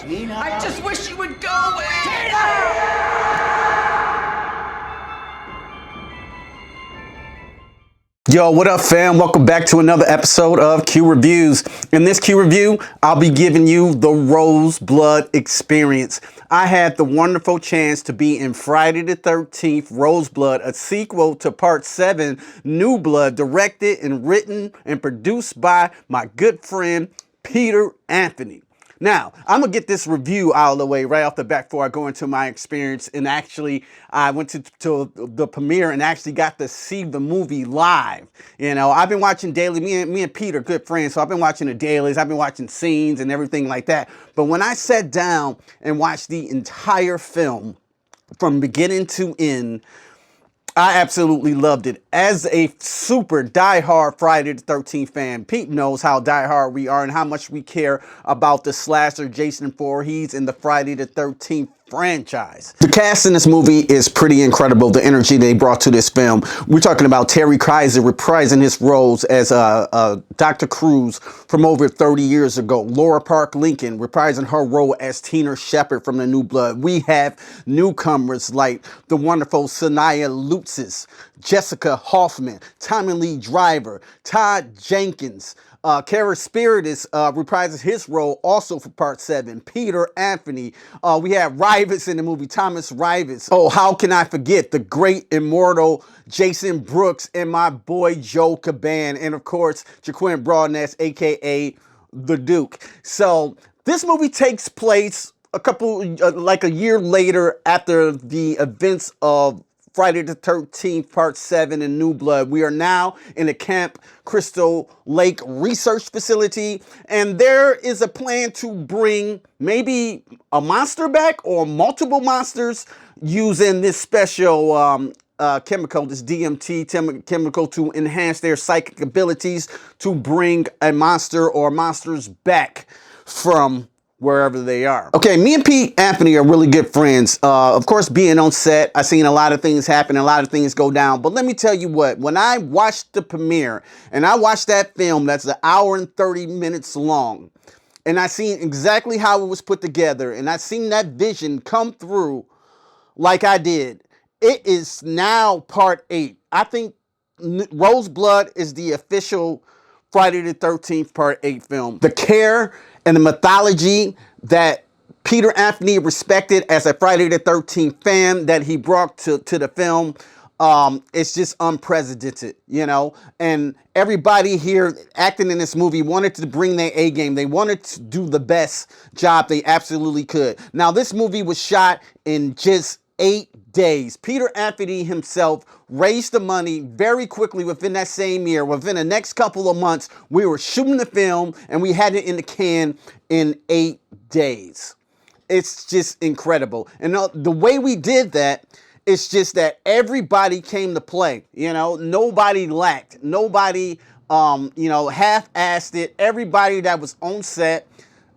Tina! I just wish you would go away! Yo, what up, fam? Welcome back to another episode of Q Reviews. In this Q Review, I'll be giving you the RoseBlood experience. I had the wonderful chance to be in Friday the 13th, RoseBlood, a sequel to Part 7, New Blood, directed and written and produced by my good friend, Peter Anthony. Now, I'm going to get this review out of the way right off the bat before I go into my experience. And actually, I went to the premiere and actually got to see the movie live. You know, I've been watching daily. Me and Pete are good friends, so I've been watching the dailies. I've been watching scenes and everything like that. But when I sat down and watched the entire film from beginning to end, I absolutely loved it. As a super diehard Friday the 13th fan, Pete knows how diehard we are and how much we care about the slasher Jason Voorhees and the Friday the 13th franchise. The cast in this movie is pretty incredible, the energy they brought to this film. We're talking about Terry Kaiser reprising his roles as Dr. Cruz from over 30 years ago. Laura Park Lincoln reprising her role as Tina Shepard from the New Blood. We have newcomers like the wonderful Sanaya Lutsis, Jessica Hoffman, Tommy Lee Driver, Todd Jenkins, Kara Spiritus reprises his role also for Part 7. Peter Anthony. We have Rivas in the movie, Thomas Rivas. Oh, how can I forget the great immortal Jason Brooks and my boy Joe Caban. And of course, Jaquin Broadness, aka The Duke. So this movie takes place like a year later after the events of Friday the 13th, Part 7 in New Blood. We are now in a Camp Crystal Lake research facility, and there is a plan to bring maybe a monster back or multiple monsters using this special chemical, this DMT chemical, to enhance their psychic abilities to bring a monster or monsters back from wherever they are. Okay, me and Pete Anthony are really good friends. Of course, being on set, I've seen a lot of things happen, a lot of things go down. But let me tell you what, when I watched the premiere, and I watched that film that's an hour and 30 minutes long, and I seen exactly how it was put together, and I seen that vision come through like I did. It is now Part 8. I think RoseBlood is the official Friday the 13th Part 8 film. The care and the mythology that Peter Anthony respected as a Friday the 13th fan that he brought to the film, it's just unprecedented, you know? And everybody here acting in this movie wanted to bring their A game. They wanted to do the best job they absolutely could. Now, this movie was shot in just 8 days. Peter Anthony himself raised the money very quickly within that same year. Within the next couple of months, we were shooting the film and we had it in the can in 8 days. It's just incredible. And the way we did that, it's just that everybody came to play. You know, nobody lacked. Nobody, half-assed it. Everybody that was on set,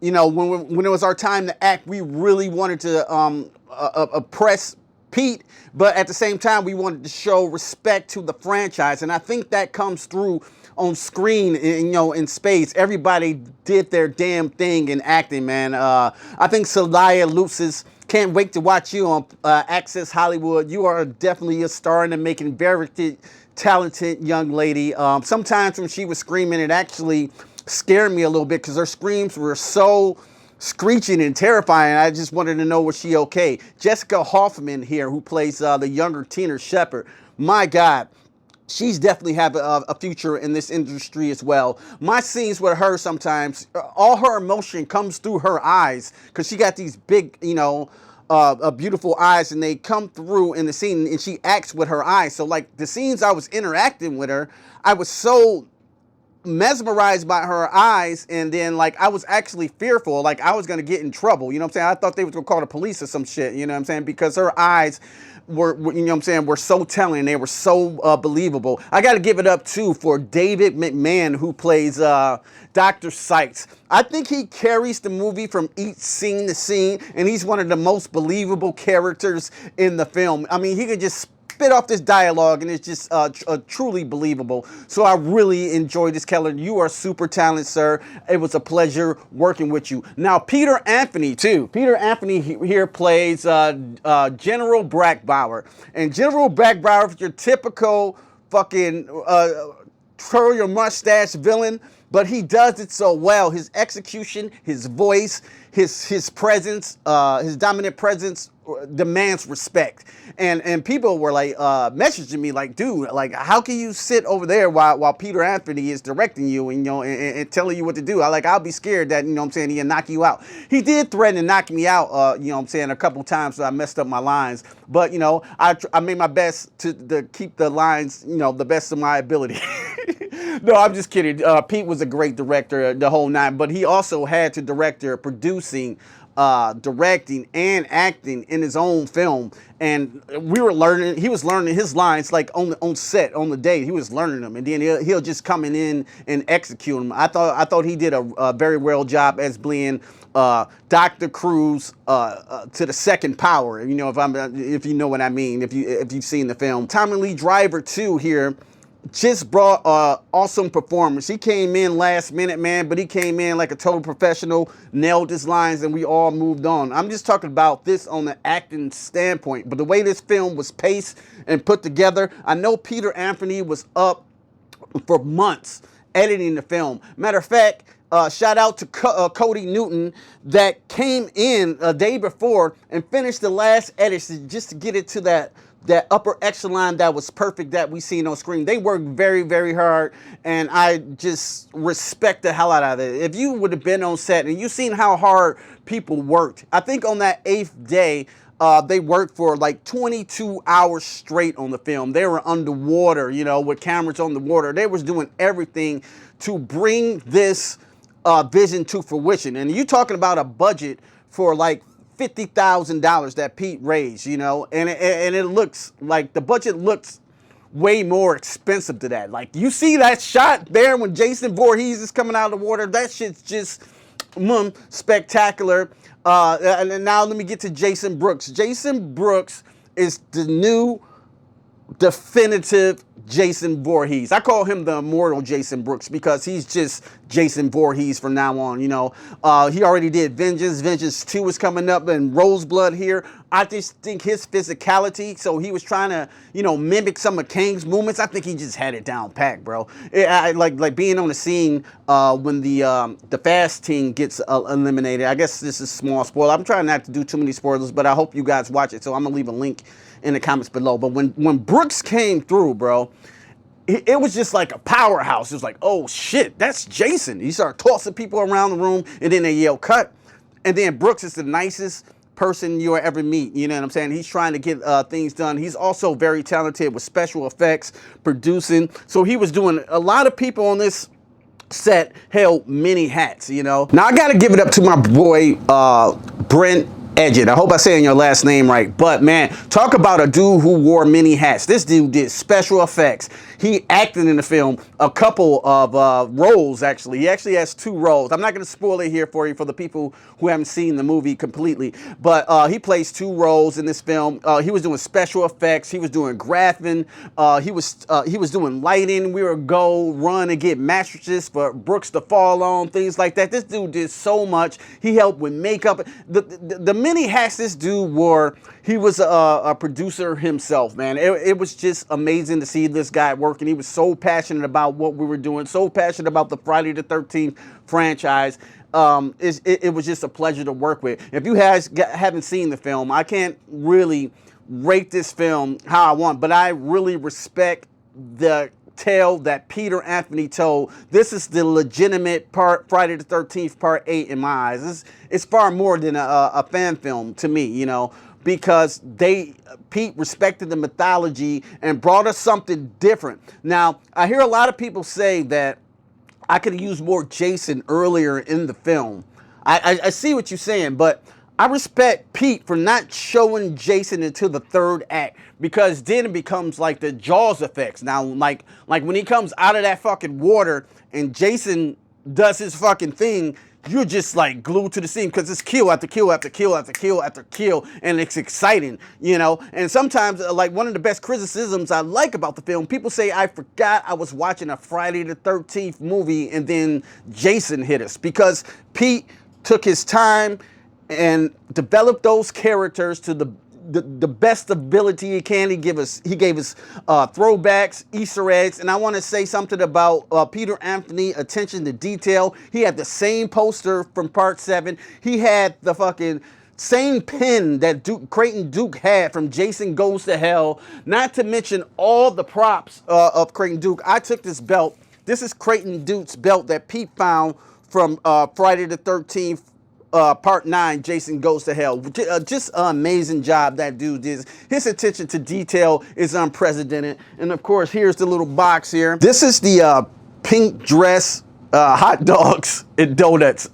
you know, when it was our time to act, we really wanted to press Pete, but at the same time, we wanted to show respect to the franchise, and I think that comes through on screen, in space. Everybody did their damn thing in acting, man. I think Sanaya Lutsis, can't wait to watch you on Access Hollywood. You are definitely a star in the making, very talented young lady. Sometimes when she was screaming, it actually scared me a little bit because her screams were so screeching and terrifying. I just wanted to know, was she okay? Jessica Hoffman here, who plays the younger Tina Shepard. My God, she's definitely have a future in this industry as well. My scenes with her sometimes, all her emotion comes through her eyes because she got these big, beautiful eyes, and they come through in the scene, and she acts with her eyes. So like the scenes I was interacting with her, I was so mesmerized by her eyes, and then like I was actually fearful, like I was gonna get in trouble, you know what I'm saying? I thought they was gonna call the police or some shit, you know what I'm saying? Because her eyes were were so telling, they were so believable. I gotta give it up too for David McMahon, who plays Dr. Sykes. I think he carries the movie from each scene to scene, and he's one of the most believable characters in the film. I mean, he could just spit off this dialogue, and it's just truly believable. So I really enjoyed this, Keller. You are super talented, sir. It was a pleasure working with you. Now, Peter Anthony, too. Peter Anthony here plays General Brackbauer. And General Brackbauer is your typical fucking twirl your mustache villain, but he does it so well. His execution, his voice, his presence, his dominant presence demands respect. And people were like messaging me like, dude, like, how can you sit over there while Peter Anthony is directing you and, you know, and telling you what to do? I'll be scared that, you know what I'm saying, he'll knock you out. He did threaten to knock me out, you know what I'm saying, a couple times, so I messed up my lines. But, you know, I made my best to keep the lines, you know, the best of my ability. No, I'm just kidding. Pete was a great director the whole nine, but he also had to producing, directing, and acting in his own film. And we were learning, he was learning his lines like on set, on the day. He was learning them, and then he'll just come in and execute them. I thought he did a very well job as being Dr. Cruz to the second power. You know, if you know what I mean, if you've seen the film. Tommy Lee Driver too here just brought awesome performance. He came in last minute, man, but he came in like a total professional, nailed his lines, and we all moved on. I'm just talking about this on the acting standpoint, but the way this film was paced and put together, I know Peter Anthony was up for months editing the film. Matter of fact, shout out to Cody Newton that came in a day before and finished the last edits just to get it to that upper echelon that was perfect that we seen on screen. They worked very, very hard, and I just respect the hell out of it. If you would have been on set and you seen how hard people worked, I think on that 8th day, they worked for like 22 hours straight on the film. They were underwater, you know, with cameras on the water. They was doing everything to bring this vision to fruition. And you talking about a budget for like $50,000 that Pete raised, you know, and it looks like the budget looks way more expensive to that. Like, you see that shot there when Jason Voorhees is coming out of the water? That shit's just spectacular. And now let me get to Jason Brooks. Jason Brooks is the new definitive Jason Voorhees. I call him the immortal Jason Brooks because he's just Jason Voorhees from now on, you know. He already did Vengeance. Vengeance 2 is coming up, and RoseBlood here. I just think his physicality, so he was trying to, you know, mimic some of Kang's movements. I think he just had it down packed, bro. Like being on the scene when the Fast team gets eliminated. I guess this is small spoiler. I'm trying not to do too many spoilers, but I hope you guys watch it, so I'm gonna leave a link in the comments below. But when Brooks came through, bro, it was just like a powerhouse. It was like, oh shit, that's Jason. He started tossing people around the room, and then they yell cut. And then Brooks is the nicest person you'll ever meet. You know what I'm saying? He's trying to get things done. He's also very talented with special effects, producing. So he was doing, a lot of people on this set held many hats, you know. Now I gotta give it up to my boy Brent Edgin. I hope I'm saying your last name right. But man, talk about a dude who wore many hats. This dude did special effects. He acted in the film a couple of roles, actually. He actually has 2 roles. I'm not going to spoil it here for you, for the people who haven't seen the movie completely. But he plays 2 roles in this film. He was doing special effects. He was doing graphing. He was doing lighting. We were go run and get mattresses for Brooks to fall on, things like that. This dude did so much. He helped with makeup. The many hats this dude wore. He was a producer himself, man. It was just amazing to see this guy working. He was so passionate about what we were doing, so passionate about the Friday the 13th franchise. It was just a pleasure to work with. If you haven't seen the film, I can't really rate this film how I want, but I really respect the tale that Peter Anthony told. This is the legitimate Friday the 13th Part 8 in my eyes. It's far more than a fan film to me, you know, because Pete respected the mythology and brought us something different. Now, I hear a lot of people say that I could have used more Jason earlier in the film. I see what you're saying, but I respect Pete for not showing Jason until the 3rd act, because then it becomes like the Jaws effects. Now, like when he comes out of that fucking water and Jason does his fucking thing, you're just like glued to the scene because it's kill after kill after kill after kill after kill, and it's exciting, you know. And sometimes, like one of the best criticisms I like about the film, people say I forgot I was watching a Friday the 13th movie and then Jason hit us, because Pete took his time and developed those characters to the best ability he can. He gave us throwbacks, Easter eggs, and I want to say something about Peter Anthony attention to detail. He had the same poster from Part 7. He had the fucking same pen that Creighton Duke had from Jason Goes to Hell. Not to mention all the props of Creighton Duke. I took this belt. This is Creighton Duke's belt that Pete found from Friday the 13th. Part 9, Jason Goes to Hell. Just an amazing job that dude did. His attention to detail is unprecedented. And of course, here's the little box here. This is the pink dress, hot dogs and donuts.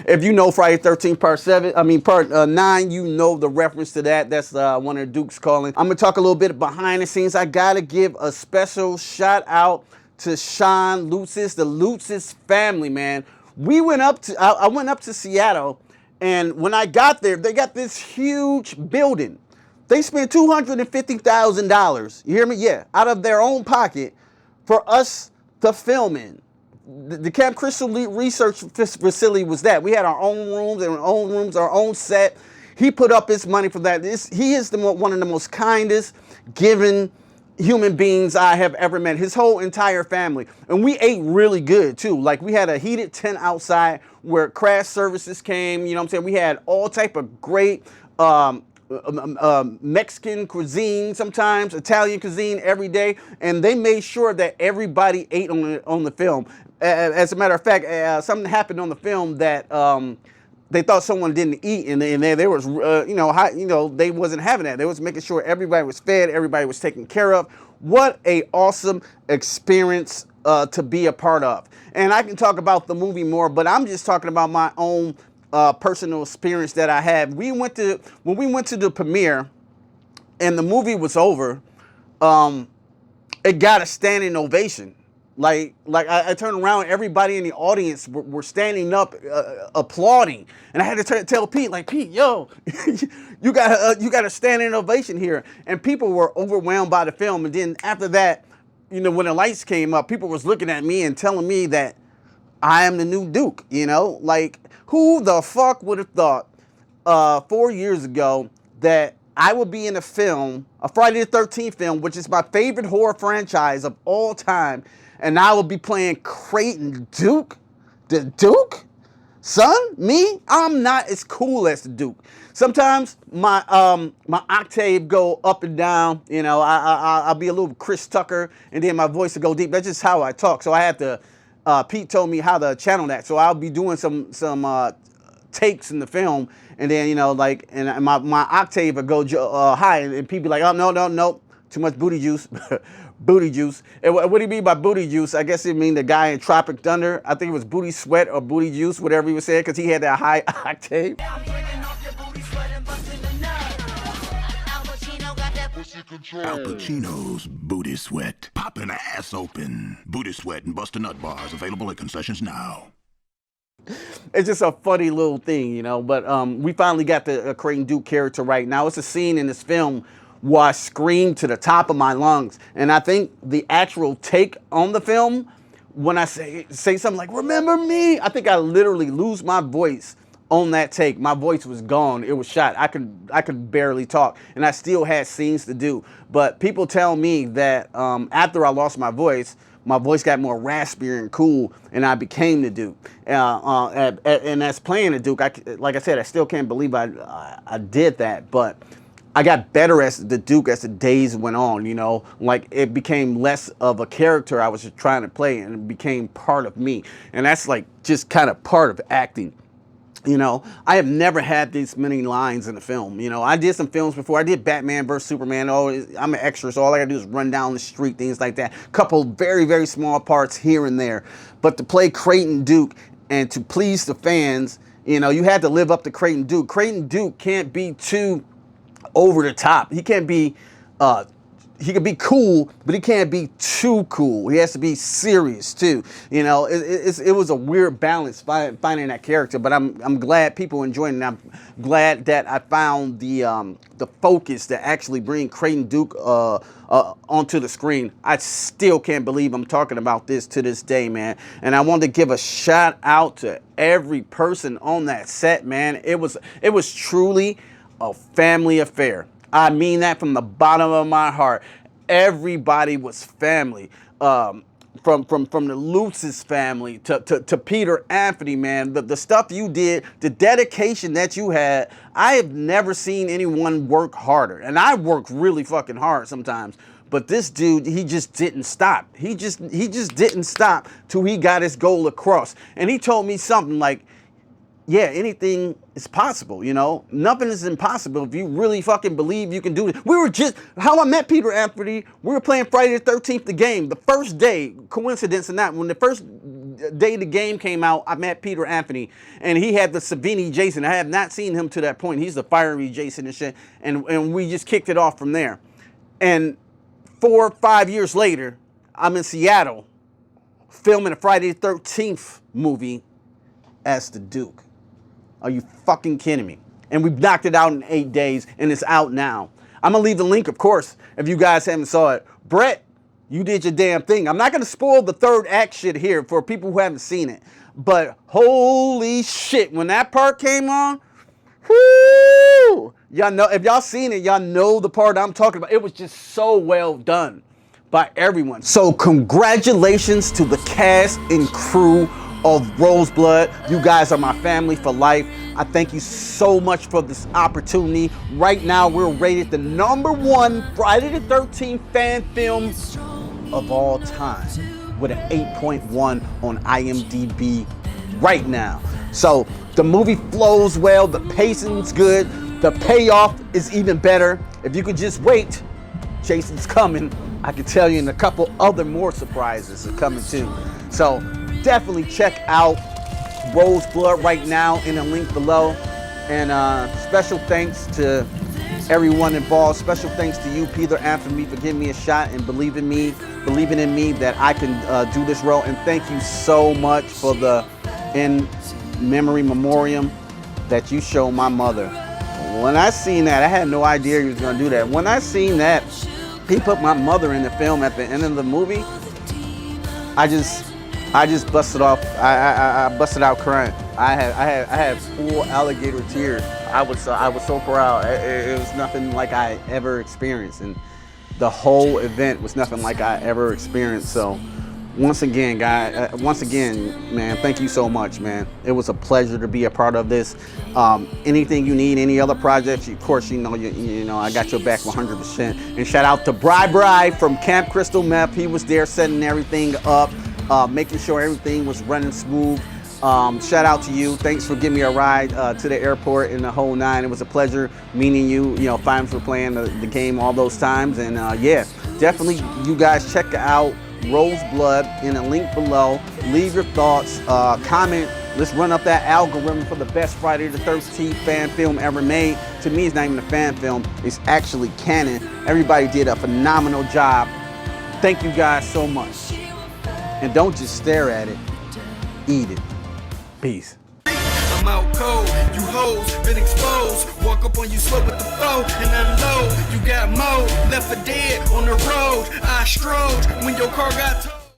If you know Friday 13th part 9, you know the reference to that. That's one of Duke's calling. I'm gonna talk a little bit behind the scenes. I gotta give a special shout out to Sean Lutzis, the Lutzis family, man. I went up to Seattle, and when I got there, they got this huge building. They spent $250,000, you hear me? Yeah, out of their own pocket for us to film in. The Camp Crystal Research Facility was that. We had our own rooms, our own set. He put up his money for that. He is one of the most kindest, giving human beings I have ever met. His whole entire family. And we ate really good too. Like, we had a heated tent outside where craft services came, you know what I'm saying? We had all type of great Mexican cuisine, sometimes Italian cuisine every day, and they made sure that everybody ate on the film. As a matter of fact, something happened on the film that they thought someone didn't eat, and there was, they wasn't having that. They was making sure everybody was fed, everybody was taken care of. What a awesome experience to be a part of. And I can talk about the movie more, but I'm just talking about my own personal experience that I had. When we went to the premiere, and the movie was over, it got a standing ovation. Like I turned around, everybody in the audience were standing up, applauding, and I had to tell Pete, like, Pete, yo, you got a standing ovation here, and people were overwhelmed by the film. And then after that, you know, when the lights came up, people was looking at me and telling me that I am the new Duke. You know, like, who the fuck would have thought 4 years ago that I would be in a film, a Friday the 13th film, which is my favorite horror franchise of all time, and I will be playing Creighton Duke? The Duke? Son, me? I'm not as cool as the Duke. Sometimes my octave go up and down. You know, I'll be a little Chris Tucker, and then my voice will go deep. That's just how I talk. So I have to, Pete told me how to channel that. So I'll be doing some takes in the film, and then, you know, like, and my octave will go high, and people be like, oh, no, too much booty juice. Booty juice. And what do you mean by booty juice? I guess it mean the guy in Tropic Thunder. I think it was booty sweat or booty juice, whatever he was saying, because he had that high octave. Al Pacino's Booty Sweat. Popping ass open. Booty Sweat and Busta Nut bars available at concessions now. It's just a funny little thing, you know. But we finally got the Creighton Duke character right. Now, it's a scene in this film where I screamed to the top of my lungs. And I think the actual take on the film, when I say something like, remember me, I think I literally lose my voice on that take. My voice was gone. It was shot. I could barely talk, and I still had scenes to do. But people tell me that after I lost my voice got more raspier and cool, and I became the Duke. And as playing the Duke, like I said, I still can't believe I did that. But I got better as the Duke as the days went on, you know. Like, it became less of a character I was just trying to play, and it became part of me. And that's like just kind of part of acting. You know, I have never had this many lines in a film. You know, I did some films before. I did Batman vs. Superman. Oh, I'm an extra, so all I gotta do is run down the street, things like that. Couple very, very small parts here and there. But to play Creighton Duke and to please the fans, you know, you had to live up to Creighton Duke. Creighton Duke can't be too over the top. He can't be could be cool, but he can't be too cool. He has to be serious too. You know, it was a weird balance finding that character, but I'm glad people enjoying it. And I'm glad that I found the focus to actually bring Creighton Duke onto the screen. I still can't believe I'm talking about this to this day, man. And I want to give a shout out to every person on that set, man. It was truly a family affair. I mean that from the bottom of my heart. Everybody was family. From the Lutz's family to Peter Anthony, man. The stuff you did, the dedication that you had, I have never seen anyone work harder. And I work really fucking hard sometimes. But this dude, he just didn't stop. He just didn't stop till he got his goal across. And he told me something like, yeah, anything is possible, you know? Nothing is impossible if you really fucking believe you can do it. How I met Peter Anthony, we were playing Friday the 13th, the game. The first day, coincidence or not, when the first day the game came out, I met Peter Anthony, and he had the Savini Jason. I have not seen him to that point. He's the fiery Jason and shit, and we just kicked it off from there. And 4 or 5 years later, I'm in Seattle filming a Friday the 13th movie as the Duke. Are you fucking kidding me? And we've knocked it out in 8 days, and it's out now. I'm gonna leave the link, of course, if you guys haven't saw it. Brett, you did your damn thing. I'm not gonna spoil the third act shit here for people who haven't seen it. But holy shit, when that part came on, whoo! Y'all know, if y'all seen it, y'all know the part I'm talking about. It was just so well done by everyone. So congratulations to the cast and crew of RoseBlood. You guys are my family for life. I thank you so much for this opportunity. Right now, we're rated the #1 Friday the 13th fan film of all time with an 8.1 on IMDb right now. So the movie flows well, the pacing's good, the payoff is even better. If you could just wait, Jason's coming. I can tell you, and a couple other more surprises are coming too. So definitely check out RoseBlood right now in the link below. And special thanks to everyone involved. Special thanks to you, Peter Anthony, for giving me a shot and believing in me that I can do this role. And thank you so much for the in memory memoriam that you showed my mother. When I seen that, I had no idea he was gonna do that. When I seen that he put my mother in the film at the end of the movie, I just busted off. I busted out crying. I had full alligator tears. I was so proud. It was nothing like I ever experienced, and the whole event was nothing like I ever experienced. So once again, guys, man, thank you so much, man. It was a pleasure to be a part of this. Anything you need, any other projects, of course, you know, I got your back 100%. And shout out to Bri from Camp Crystal Meth. He was there setting everything up, making sure everything was running smooth. Shout out to you. Thanks for giving me a ride to the airport and the whole nine. It was a pleasure meeting you. You know, thanks for playing the game all those times. And yeah, definitely you guys check out RoseBlood in a link below. Leave your thoughts, comment. Let's run up that algorithm for the best Friday the 13th fan film ever made. To me, it's not even a fan film. It's actually canon. Everybody did a phenomenal job. Thank you guys so much. And don't just stare at it, eat it. Peace. I'm out cold, you hoes been exposed. Walk up on you slow with the foe and unload. You got more left for dead on the road. I strode when your car got towed.